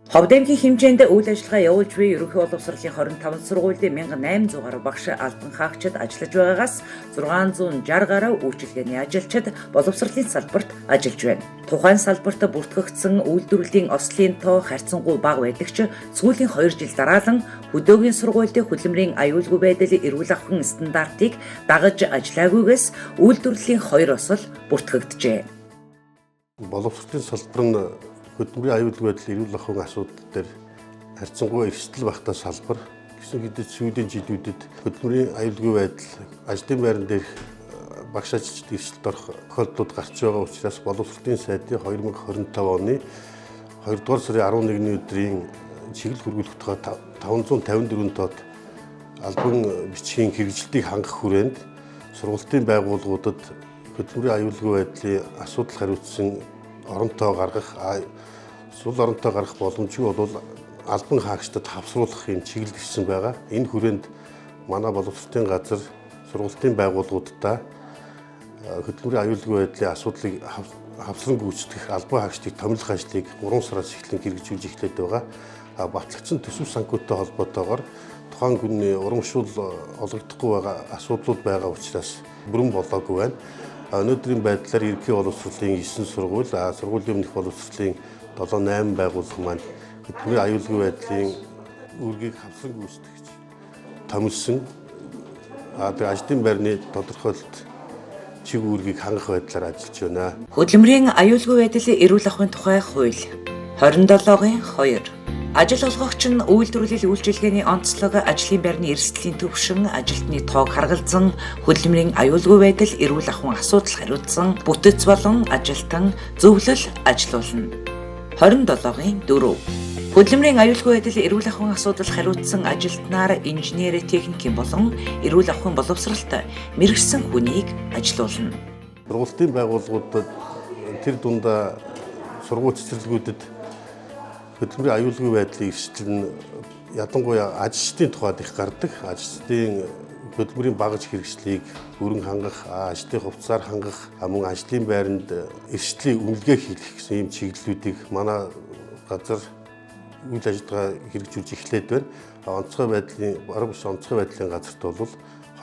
Ховд аймгийн хэмжээнд үйл ажиллагаа явуулж буй ерөнхий боловсролын 25 сургуулийн 1800 гаруй багш албан хаагчид ажиллаж байгаагаас 660 гаруй үйлчилгээний ажилчид боловсролын салбарт ажиллаж байна. Тухайн салбарт бүртгэгдсэн үйлдвэрлэлийн ослын тоо харьцангуй бага байдаг ч сүүлийн 2 жил дараалан хөдөөгийн сургуулийн хөдөлмөрийн аюулгүй байдал эрүүл ахуйн стандартыг дагаж ажиллаагүйгээс үйлдвэрлэлийн 2 осол бүртгэгджээ. Боловсролын салбар нь хөдөлмөрийн аюулгүй байдал эрүүл ахуйн асуудал дээр харьцангуй эрсдэл багтаа салбар. Гэсэн хэдий сүүлийн жилүүдэд хөдөлмөрийн аюулгүй байдал ажлын байран дээрх багш ажилчид эрсдэлд орох тохиолдлууд гарч байгаа учраас боловсролын сайдын 2025 оны 2 дугаар сарын 11-ний өдрийн чиглэл хүргүүлэх тухай 554 тоод албан бичгийн хэрэгжилтийг хангах хүрээнд сургалтын байгууллагуудад хөдөлмөрийн аюулгүй байдлын асуудал хариуцсан оронтоо гаргах боломжгүй бол албан хаагчдад хавсруулах юм чиглэл ирсэн байгаа. Энэ хүрээнд манай боловсролын газар сургалтын байгууллагуудаа хөдөлмөрийн аюулгүй байдлын асуудлыг хавсран гүйцэтгэх албан хаагчдыг томилох ажлыг 3 сараас эхлэн хэрэгжүүлж эхлэдэг байгаа. Батлагдсан төсөв санхүүтэй холбоотойгоор тухайн хүний урамшуул олгогдохгүй байгаа асуудлууд байгаа учраас бүрэн болоогүй байна. Өнөөдрийн байдлаар ерөнхий боловсролын 9 сургууль, сургуулийн өмнөх боловсролын 7-8 байгууллага маань хөдөлмөрийн аюулгүй байдлын үүргийг хавсран гүйцэтгэж томилсон. Ажлын байрны тодорхойлолт чиг үүргийг хангах байдлаар ажиллаж байна. Хөдөлмөрийн аюулгүй байдлын эрүүл ахуйн тухай хууль 27-гийн 2. Ажил олгогч нь үйлдвэрлэл үйлчилгээний онцлог, ажлын байрны эрсдлийн төвшин, ажилтны тоог харгалзан, хөдөлмөрийн аюулгүй байдал, эрүүл ахуйн асуудал хариуцсан бүтэц болон ажилтан зөвлөл ажилуулна. 27-гийн 4. Хөдөлмөрийн аюулгүй байдал, эрүүл ахуйн асуудал хариуцсан ажилтнаар инженер, техникийн болон эрүүл ахуйн боловсролт мэргэжсэн хүнийг ажилуулна. Сургалтын байгууллагуудад тэр дундаа сургууль цэцэрлэгүүдэд хөдөлмөрийн аюулгүй байдлын эрсдэл нь ядангуяа ажилчдын тухайд их гардаг. Ажилчдын хөдөлмөрийн багаж хэрэгслийг бүрэн хангах, ажлын хувцсаар хангах, мөн ажлын байранд эрсдлийн үнэлгээ хийх гэсэн ийм чиглэлүүдийг манай газар үйл ажиллагаа хэрэгжүүлж эхлээд байна. Баруун онцгой байдлын газарт бол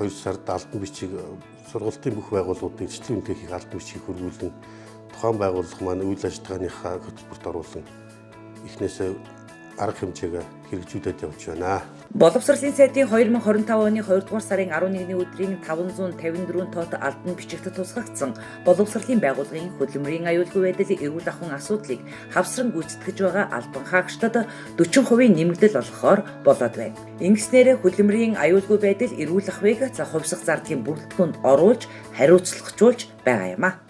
2 сард албан бичиг сургалтын бүх байгууллагуудын эрсдлийн үнэлгээ хийх албан бичгийг хөрвүүлэн тухайн байгууллага маань үйл ажиллагааныхаа хөтөлбөрт оруулсан эхнээсээ арга хэмжээгээ хэрэгжүүлээд явж байна. Боловсролын сайдын 2025 оны 2 дугаар сарын 11-ний өдрийн 554 тоот албан бичигт тусгагдсан боловсролын байгууллагын хөдөлмөрийн аюулгүй байдлын эрүүл ахуйн асуудлыг хавсран гүйцэтгэж байгаа албан хаагчдад 40% нэмэгдэл олгохоор болоод байна. Ингэснээр хөдөлмөрийн аюулгүй байдал эрүүл ахуйг хувьсах зардгийн бүрэлдэхүүнд оруулж хариуцлагажуулж байгаа юм а.